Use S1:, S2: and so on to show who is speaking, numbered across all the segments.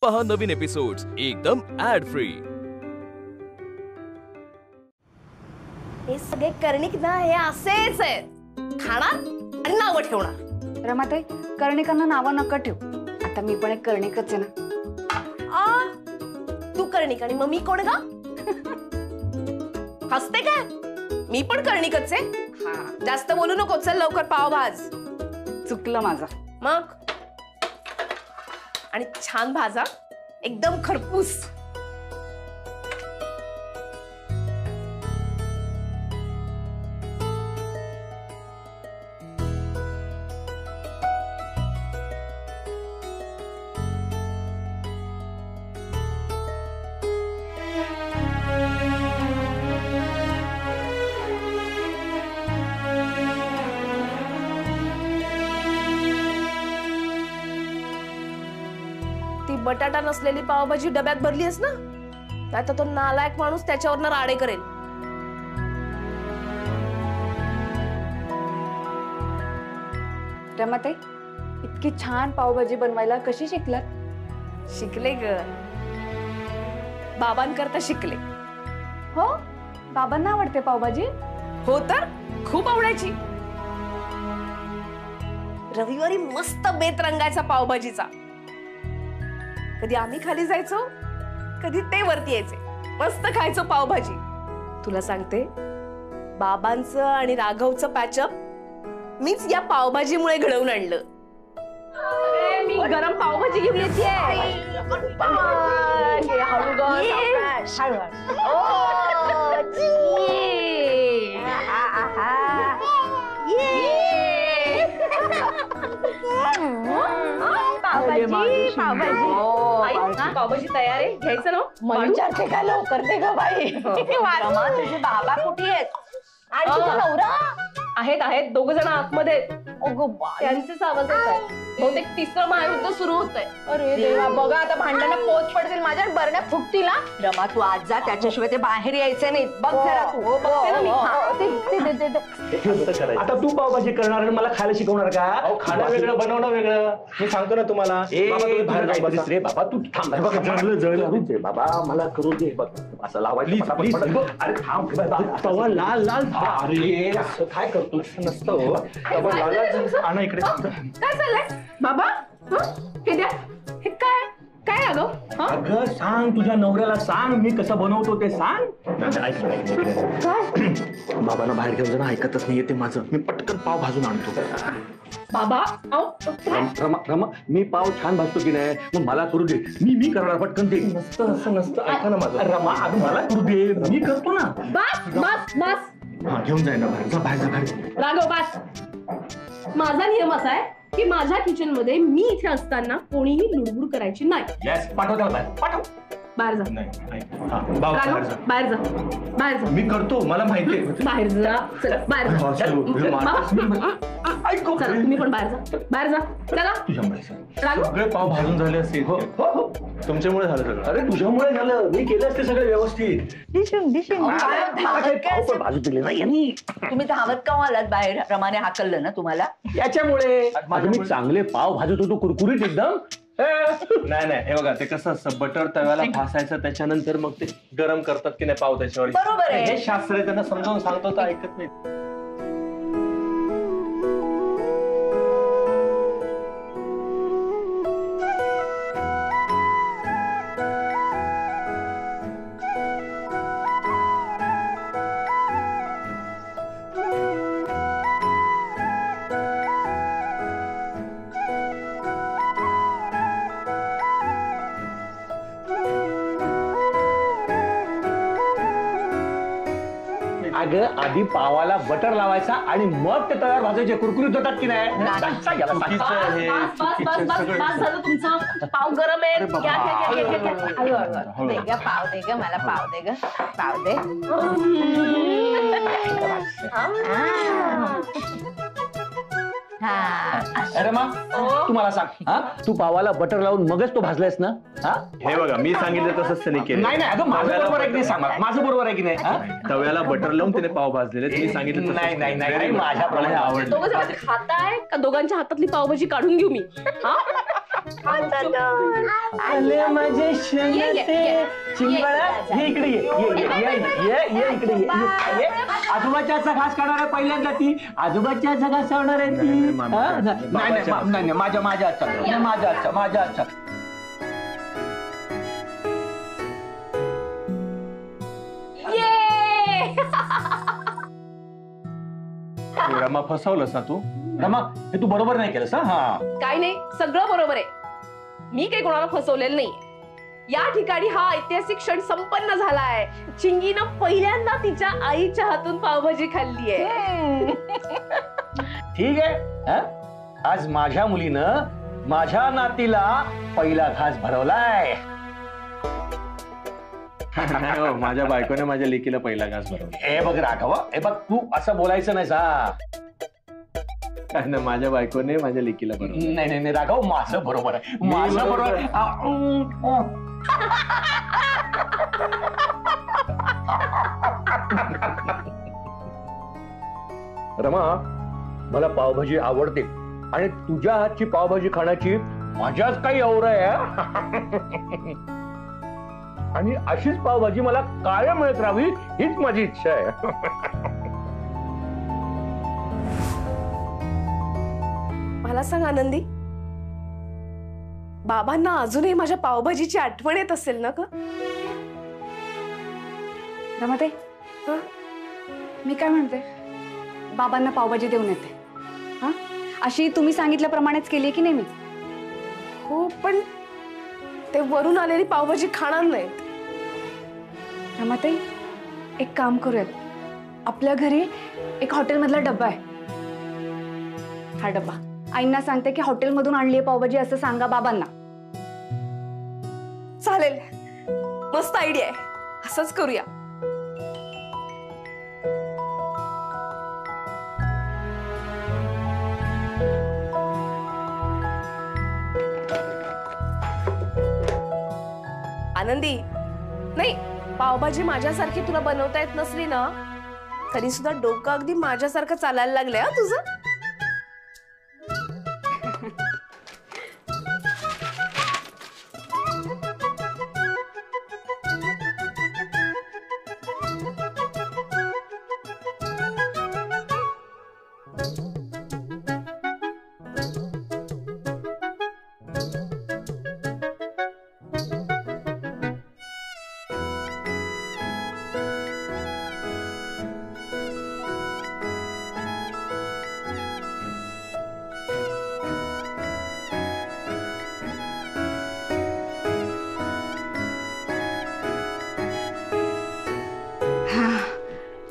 S1: पहा नवीन एपिसोड्स एकदम add free.
S2: हे सगळे कर्णिक ना हे असेच आहेत, खाणार आणि नावं ठेवणार।
S3: रमाताई, कर्णिकांना नावं नका ठेव। आता मी पण एक कर्णिकच आहे ना।
S2: तू कर्णिक आणि मग मी कोण ग? हसते काय? मी पण कर्णिकच आहे। जास्त बोलू नको, चल लवकर पाव भाज।
S3: चुकलं माझं।
S2: मग आणि छान भाजा, एकदम खरपूस। बटाटा नसलेली पावभाजी डब्यात भरलीस ना, आता तो नालायक माणूस त्याच्यावरनं राडे करेल।
S3: रमाताई, इतकी छान पावभाजी बनवायला कशी शिकलात?
S2: शिकले ग, बाबांकरता शिकले।
S3: हो, बाबांना आवडते पावभाजी?
S2: हो तर खूप आवडायची। रविवारी मस्त बेत रंगायचा पावभाजीचा। कधी आम्ही खाली जायचो, कधी ते वरती यायचे, मस्त खायचो पावभाजी। तुला सांगते, बाबांचं आणि राघवचं पॅचअप मीच या पावभाजीमुळे घडवून आणलं। मी गरम पावभाजी घेऊन येते। पावभाजी तयार आहे, घ्यायचं ना?
S4: विचारते का लवकर ते ग बाई। तुझे बाबा कुठे आहेत? आणि तुझा नवरा?
S2: आहेत दोघ जण आतमध्ये। त्यांचेच आवाज येत आहे, बहुतेक तिसरं महायुद्ध सुरू होतंय।
S4: अरे देवा, बघा आता भांडणं पोच पडतील, माझ्या बरण्या फुटतील ना। रमा, तू आज जा, त्याच्याशिवाय ते बाहेर यायचे नाही। बघ जरा तू। बघते ना मी।
S5: आता तू पावभाजी करणार आणि मला खायला शिकवणार का? खाणं वेगळं, बनवणं वेगळं। मी सांगतो ना तुम्हाला। रे बाबा, तू थांब जळलं बाबा, मला करू दे। बघ असं लावायचं। अरे थांब, तवा लाल लाल। अरे असं काय करतो? नसतं तवा लाल लाल। आणा इकडे।
S2: काय चाललंय बाबा? हे द्या। हे काय काय अगं?
S5: अगं सांग, तुझ्या नवऱ्याला सांग, मी कसं बनवतो ते सांग। बाबांना बाहेर घेऊन जाणं ऐकतच नाहीये ते माझं। मी पटकन पाव भाजून आणतो।
S2: बाबा
S5: रमा, मी पाव छान भाजतो की नाही, मग मला करू दे। मी करणार, पटकन दे। नसतं असं नसतं, ऐका ना माझं। रमा, अगं मला करू दे, मी करतो ना।
S2: बस बस बस,
S5: हा घेऊन जाय ना बाहेर। जा बाहेर, जा बाहेर।
S2: राघव बस। माझा नियम असा आहे की माझ्या किचन मध्ये मी इथे असताना कोणीही लुडबुड करायची नाही।
S5: येस, पाठव त्याला बाहेर, पाठव।
S2: बाहेर जा।
S5: नाही,
S2: बाहेर जा, बाहेर जा।
S5: मी करतो, मला माहितीये।
S2: बाहेर जा, चला बाहेर जा। चला तुम्ही पण बाहेर जा, बाहेर जा। चला
S5: तुझ्यामुळे
S2: राघव,
S5: सगळे पाव भाजून झाले असतील। हो, तुमच्यामुळे झालं सगळं। अरे तुझ्यामुळे झालं, मी केलं असते सगळे व्यवस्थित। भाजू दिले नाही यांनी।
S4: तुम्ही धावत का आलात बाहेर? रमाने हाकललं ना तुम्हाला?
S5: याच्यामुळे मी चांगले पाव भाजत होतो, कुरकुरीत एकदम। नाही, हे बघा, ते कसं असतं, बटर तव्याला भासायचं, त्याच्यानंतर मग ते गरम करतात की नाही पाव त्याच्यावर।
S4: बरोबर आहे,
S5: हे शास्त्र आहे, त्यांना समजावून सांगतो तर ऐकत नाही। अगं आधी पावाला बटर लावायचा आणि मग ते तव्यावर भाजायचे, कुरकुरीत होतात की नाही?
S2: तुमचं पाव गरम आहे।
S4: पाव दे ग मला, पाव दे ग, पाव दे।
S5: अरे मग तू मला सांग, तू पावाला बटर लावून मगच तो भाजलायस ना? हे बघा, मी सांगितलं तसंच त्याने केलं. नाही अगं, माझं बरोबर आहे की नाही सांग, माझं बरोबर आहे की नाही? तव्याला बटर लावून त्याने पाव भाजलेले, तुम्ही सांगितलं. नाही माझ्या आवडलं.
S2: दोघं जण खाताय का? दोघांच्या हातातली पावभाजी काढून घेऊ मी?
S5: आले माझे शनते चिंगळा हे इकडे ये इकडे ये आजोबाच्या हातचा घास खाणार आहे पहिल्यांदा ती आजोबाच्या हातचा घास खाणार आहे ती नाही माझ्या हातचा रमा फसवलंस ना तू रमा हे तू बरोबर नाही केलंस हा
S2: काय नाही, सगळं बरोबर आहे. मी काही कोणाला फसवलेलं नाही. या ठिकाणी हा ऐतिहासिक क्षण संपन्न झालाय. चिंगीनं पहिल्यांदा तिच्या आईच्या हातून पावभाजी खाल्ली आहे.
S5: ठीक आहे हा? आज माझ्या मुलीनं माझ्या नातीला पहिला घास भरवलाय.
S6: माझ्या बायकोने माझ्या लेकीला पहिला घास भरवला.
S5: हे बघ राघव, हे बघ तू असं बोलायचं नाही सा.
S6: माझ्या बायकोने माझ्या लेकीला भरवला.
S5: नाही राघव, माझं बरोबर आहे, माझं बरोबर आहे. रमा, मला पावभाजी आवडते आणि तुझ्या हातची पावभाजी खाण्याची मजाच काही और आहे. आणि अशीच पावभाजी मला कायम मिळत राहावी हीच माझी इच्छा आहे.
S2: मला सांग आनंदी, बाबांना अजूनही माझ्या पावभाजीची आठवण येत असेल ना ग?
S3: रमाते, मी काय म्हणते, बाबांना पावभाजी देऊन येते. हा, अशी तुम्ही सांगितल्याप्रमाणेच केली की नाही मी?
S2: हो, पण ते वरून आलेली पावभाजी खाणार नाहीत.
S3: रमाते, एक काम करूयात, आपल्या घरी एक हॉटेलमधला डब्बा आहे. हा डब्बा आईंना सांगते की हॉटेलमधून आणली आहे पावभाजी असं सांगा बाबांना.
S2: चालेल, मस्त आयडिया आहे, असंच करूया. आनंदी, नाही, पावभाजी माझ्यासारखी तुला बनवता येत नसली ना तरी सुद्धा डोकं अगदी माझ्यासारखं चालायला लागलंय हा तुझं.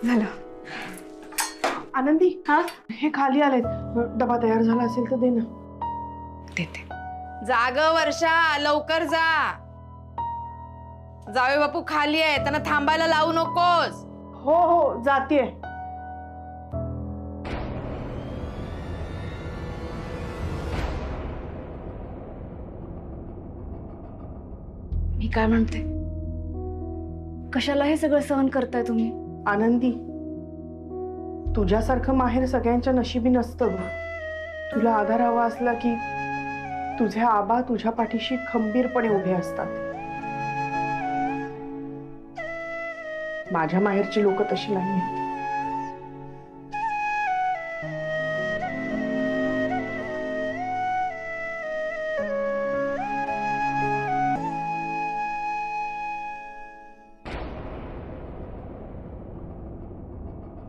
S3: झालं.
S7: आनंदी,
S3: हा,
S7: हे खाली आलेत, डबा तयार झाला असेल तर दे ना.
S3: देते.
S4: जाग वर्षा, लवकर जा. जावे बापू खाली आहे, त्यांना थांबायला लावू नकोस.
S7: हो हो, जातीये.
S3: मी काय म्हणते, कशाला हे सगळं सहन करताय तुम्ही?
S7: आनंदी, तुझ्यासारखं माहेर सगळ्यांच्या नशिबी नसतं ग. तुला आधार हवा असला की तुझे आबा तुझ्या पाठीशी खंबीरपणे उभे असतात. माझ्या माहेरची लोक तशी नाही.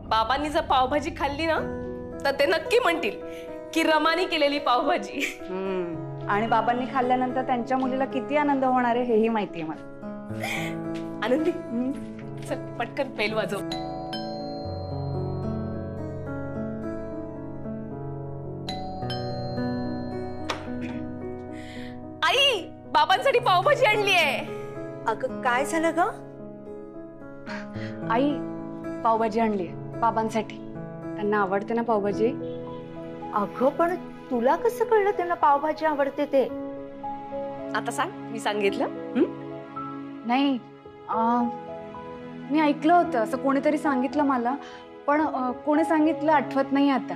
S2: बाबांनी जर पावभाजी खाल्ली ना तर ते नक्की म्हणतील की रमानी केलेली पावभाजी.
S3: आणि बाबांनी खाल्ल्यानंतर त्यांच्या मुलीला किती आनंद होणार आहे हेही माहितीये मला.
S2: आनंदी, चल पटकन बेल वाजव. आई, बाबांसाठी पावभाजी आणली आहे.
S4: अगं काय झालं ग?
S3: आई, पावभाजी आणली बाबांसाठी. त्यांना आवडते ना पावभाजी.
S4: अगं पण तुला कसं कळलं त्यांना पावभाजी आवडते ते?
S2: आता सांग, मी सांगितलं?
S3: नाही, मी ऐकलं होतं, असं कोणीतरी सांगितलं मला, पण कोणी सांगितलं आठवत नाही आता.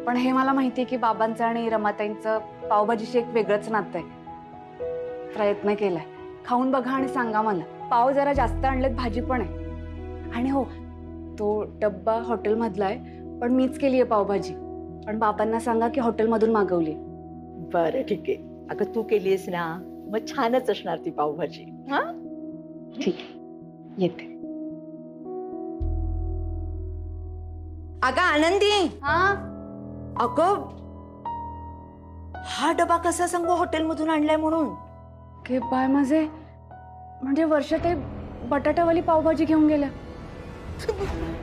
S3: पण हे मला माहितीये की बाबांचं आणि रमाताईंचं पावभाजीशी एक वेगळंच नातं आहे. प्रयत्न केलाय. खाऊन बघा आणि सांगा मला. पाव जरा जास्त आणलेत, भाजी पण आहे. आणि हो, तो डब्बा हॉटेलमधला आहे, पण मीच केली आहे पावभाजी. पण बाबांना सांगा की हॉटेलमधून मागवली.
S4: बरं ठीक आहे. अगं तू केलीस ना, मग छानच असणार ती पावभाजी. हा
S3: ठीक आहे, येते.
S4: अगं आनंदी,
S3: हा,
S4: अगं हा डबा कसा सांगू हॉटेलमधून आणलाय म्हणून?
S3: के बाय माझे, म्हणजे वर्ष ते बटाटावाली पावभाजी घेऊन गेल्या.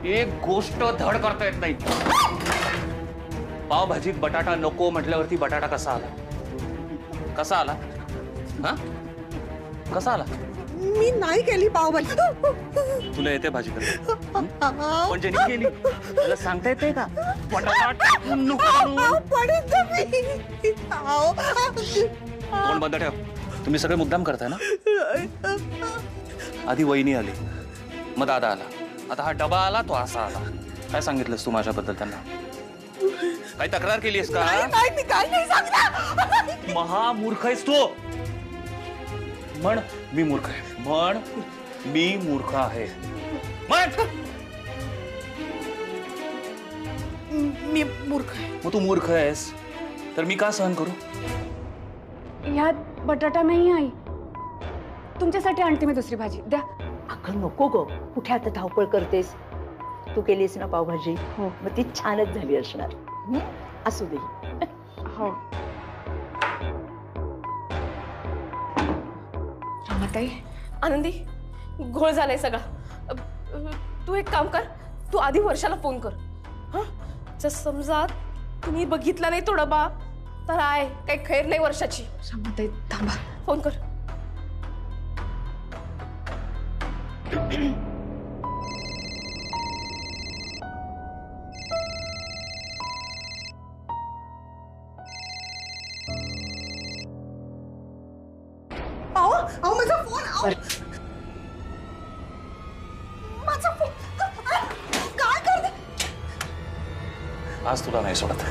S1: एक गोष्ट धड करता येत नाही. पावभाजीत बटाटा नको म्हटल्यावरती बटाटा कसा आला? कसा आला? हा, कसा आला?
S8: मी नाही केली पावभाजी.
S1: तुला येते भाजी करता? पण ज्यांनी केली तुला सांगता येते का? बटाटा टाकून नको.
S8: पडेल तुम्ही.
S1: तोंड बंद ठेव. तुम्ही सगळे मुद्दाम करताय ना? आधी वहिनी आली, मग दादा आला, आता हा डबा आला, तो असा आला. काय सांगितलंस तू माझ्याबद्दल त्यांना? काही तक्रार केलीस का?
S8: नाही, मी काय नाही सांगणार.
S1: महामूर्ख आहेस तू. म्हण मी मूर्ख आहे. म्हण मी मूर्ख आहे. म्हण.
S8: मी मूर्ख आहे.
S1: मग तू मूर्ख आहेस तर मी का सहन करू?
S3: ह्यात बटाटा नाही आई. तुमच्यासाठी आणते मी दुसरी भाजी, द्या.
S4: अगं नको ग, कुठे आता धावपळ करतेस? तू केलीस ना पावभाजी,
S3: हो.
S4: मग ती छानच झाली असणार. असू दे.
S3: हो. रमाताई,
S2: आनंदी, घोळ झालाय सगळा. तू एक काम कर, तू आधी वर्षाला फोन कर. हा, जर समजा तुम्ही बघितला नाही तो डबा तर आहे काही खैर नाही वर्षाची.
S3: रमाताई थांबा.
S2: फोन कर.
S8: अहो माझा फोन. माझा फोन काय करते?
S1: आज तुला नाही सोडत.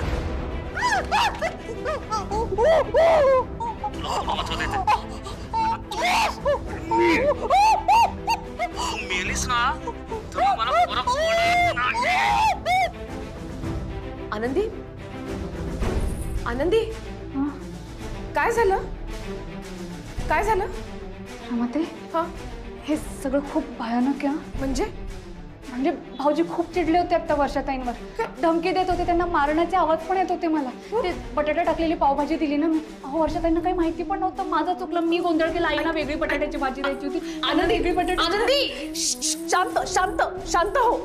S1: मेलीस ना तर मला फरक पडत नाही.
S2: आनंदी, आनंदी,
S3: हा,
S2: काय झालं? काय झालं?
S3: रमाताई,
S2: हा,
S3: हे सगळं खूप भयानक आहे.
S2: म्हणजे
S3: म्हणजे भाऊजी खूप चिडले होते आता वर्षाताईंवर. धमकी देत होते, त्यांना मारण्याचे आवाज पण येत होते मला. ते बटाटा टाकलेली पावभाजी दिली ना मी. अहो, वर्षाताईंना काही माहिती पण नव्हतं. माझं चुकलं, मी गोंधळ केला. आईना वेगळी बटाट्याची भाजी द्यायची होती.
S2: आनंदी,
S3: वेगळी बटाटा.
S2: आनंदी, शांत शांत शांत हो.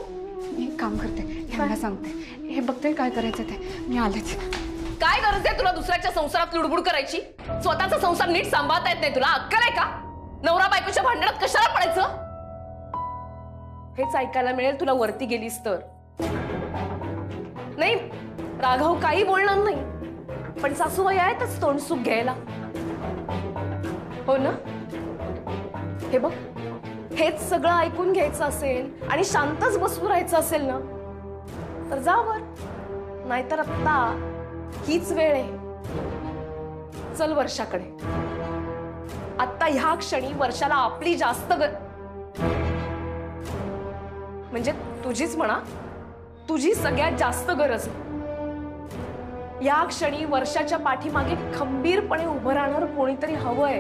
S3: मी एक काम करते, यांना सांगते. हे बघते काय करायचं ते. मी आलेच.
S2: काय गरज आहे तुला दुसऱ्याच्या संसारात लुडबुड करायची? स्वतःचा संसार नीट सांभाळता येत नाही तुला? अक्कल आहे का? नवरा बायकोच्या भांडणात कशाला पडायचं? हेच ऐकायला मिळेल तुला वरती गेलीस तर. नाही, राघव काही बोलणार नाही, पण सासूबाई आहेतच तोंडसुख घ्यायला. हो ना? हे बघ, हेच सगळं ऐकून घ्यायचं असेल आणि शांतच बसून राहायचं असेल ना तर जा वर. नाहीतर आत्ता हीच वेळ आहे. चल वर्षाकडे. आत्ता ह्या क्षणी वर्षाला आपली जास्त म्हणजे तुझीच म्हणा, तुझी सगळ्यात जास्त गरज आहे. या क्षणी वर्षाच्या पाठीमागे खंबीरपणे उभं राहणार कोणीतरी हवंय.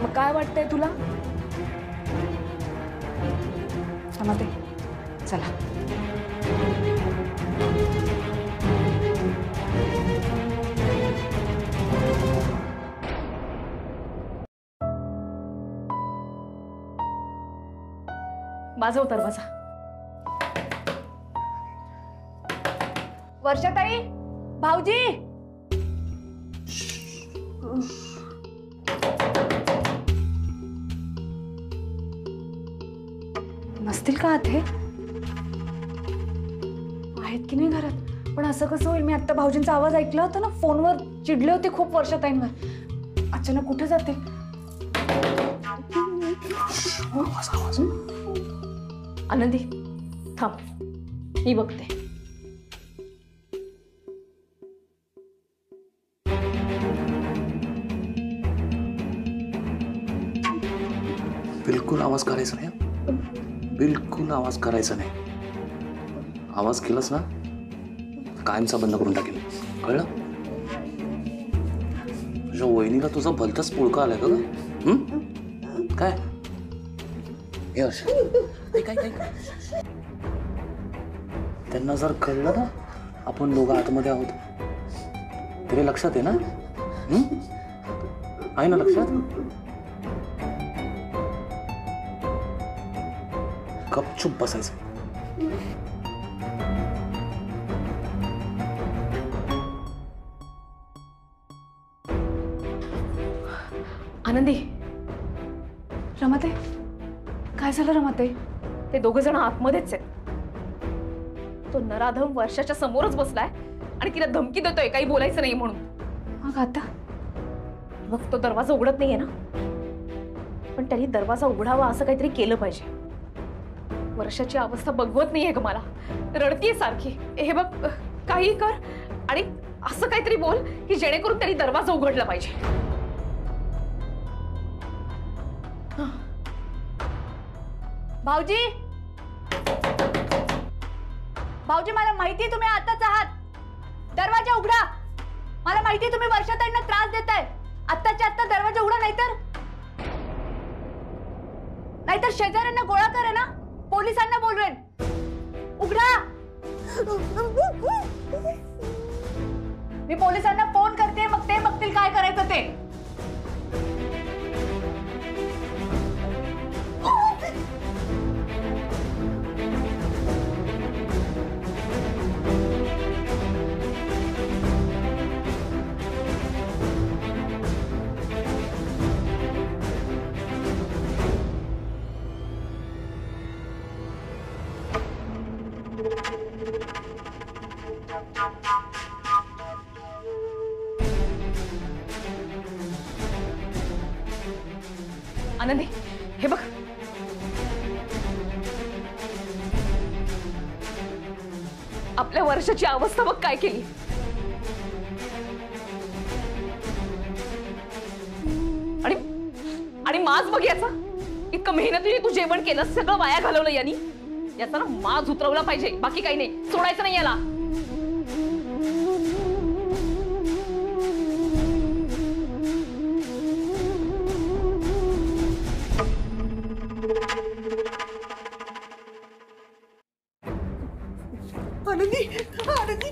S2: मग काय वाटतंय तुला?
S3: रमाताई, चला.
S2: वाजव दरवाजा.
S3: वर्षाताई, भाऊजी. नसतील का आत? आहेत की नाही घरात? पण असं कसं होईल? मी आता भाऊजींचा आवाज ऐकला होता ना, फोनवर चिडले होते खूप वर्षाताईंवर. अचानक कुठे जाते?
S2: आनंदी थांब, मी बघते.
S1: बिलकुल आवाज करायचा नाही हं? बिलकुल आवाज करायचा नाही. आवाज केलास ना कायमचा बंद करून टाकेल, कळलं? तुझ्या वहिनीला तुझा भलताच पुळका आलाय का ग? काय हे हर्ष, काय त्यांना जर कळलं ना आपण दोघं आतमध्ये आहोत, तरी लक्षात आहे ना? आहे ना लक्षात? गपचूप बसायचं.
S2: आनंदी,
S3: रमाते, काय झालं रमाते?
S2: ते दोघं जण आतमध्येच आहेत. तो नराधम वर्षाच्या समोरच बसलाय आणि तिला धमकी देतोय काही बोलायचं नाही म्हणून.
S3: मग आता
S2: मग तो दरवाजा उघडत नाहीये ना, पण त्यांनी दरवाजा उघडावा असं काहीतरी केलं पाहिजे. वर्षाची अवस्था बघवत नाहीये ग मला, रडतीये सारखी. हे बघ, काही कर आणि असं काहीतरी बोल की जेणेकरून त्यांनी दरवाजा उघडला पाहिजे.
S3: भाऊजी, भाऊजी, मला माहिती तुम्ही आताच आहात. दरवाजा उघडा. मला माहिती तुम्ही वर्षाताईंना त्रास देताय. आत्ताच्या आत्ता दरवाजा उघडा, नाहीतर शेजाऱ्यांना गोळा करा ना, पोलिसांना बोलवेन. उघडा. मी पोलिसांना फोन करते, मग ते बघतील काय करायचं ते.
S2: आनंदी, हे बघ, आपल्या वर्षाची अवस्था बघ काय केली. आणि माज बघ याचा. इतकं मेहनतीने तू जेवण केलं, सगळं वाया घालवलं यांनी. याचा ना माज उतरवला पाहिजे, बाकी काही नाही. सोडायचं नाही याला.
S8: आनंदी, आनंदी,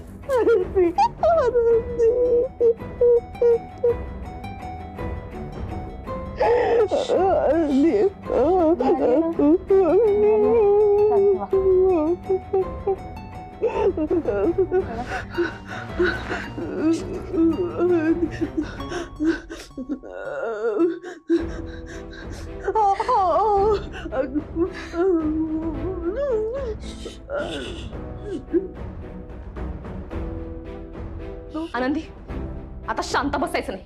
S2: आनंदी, आता शांत बसायचं नाही.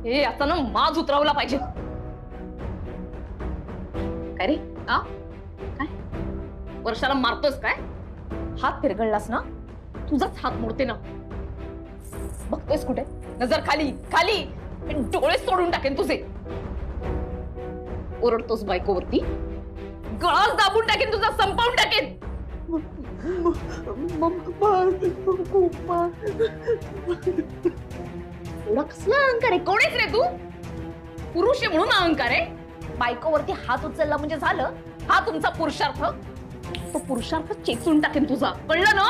S2: हे आता ना माज उतरवला पाहिजे. काय रे, काय वर्षाला मारतोस काय? हात फिरगळलास ना, तुझाच हात मोडते ना. बघतोयस कुठे? नजर खाली खाली, डोळे सोडून टाकेन तुझे. ओरडतोस बायकोवरती, गळाच दाबून टाकेन तुझा, संपवून टाकेन. एवढा कसला अहंकार आहे? कोण आहेस रे तू? पुरुष आहे म्हणून अहंकार आहे? बायकोवरती हात उचलला म्हणजे झालं? हा तुमचा पुरुषार्थ? तो पुरुषार्थ चेचून टाकेन तुझा, कळलं ना?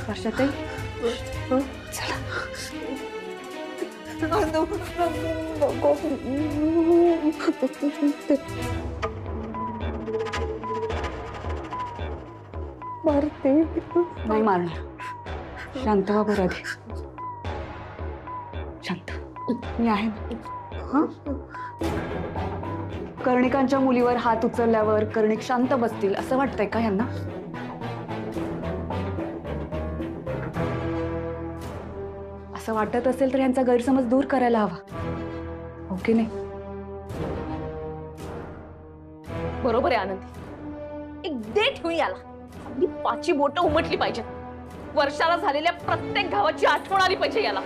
S3: वर्षाताई, चला.
S7: मारते
S3: नाही मारणार. शांत व्हा बरं आधी. शांत, मी आहे ना. कर्णिकांच्या मुलीवर हात उचलल्यावर कर्णिक शांत बसतील असं वाटतंय का यांना? असं वाटत असेल तर यांचा गैरसमज दूर करायला हवा. ओके नाही?
S2: बरोबर आहे आनंदी. एक दे ठेवून याला आपली 5 बोटं उमटली पाहिजेत. वर्षाला झालेल्या प्रत्येक घावाची आठवण आली पाहिजे याला.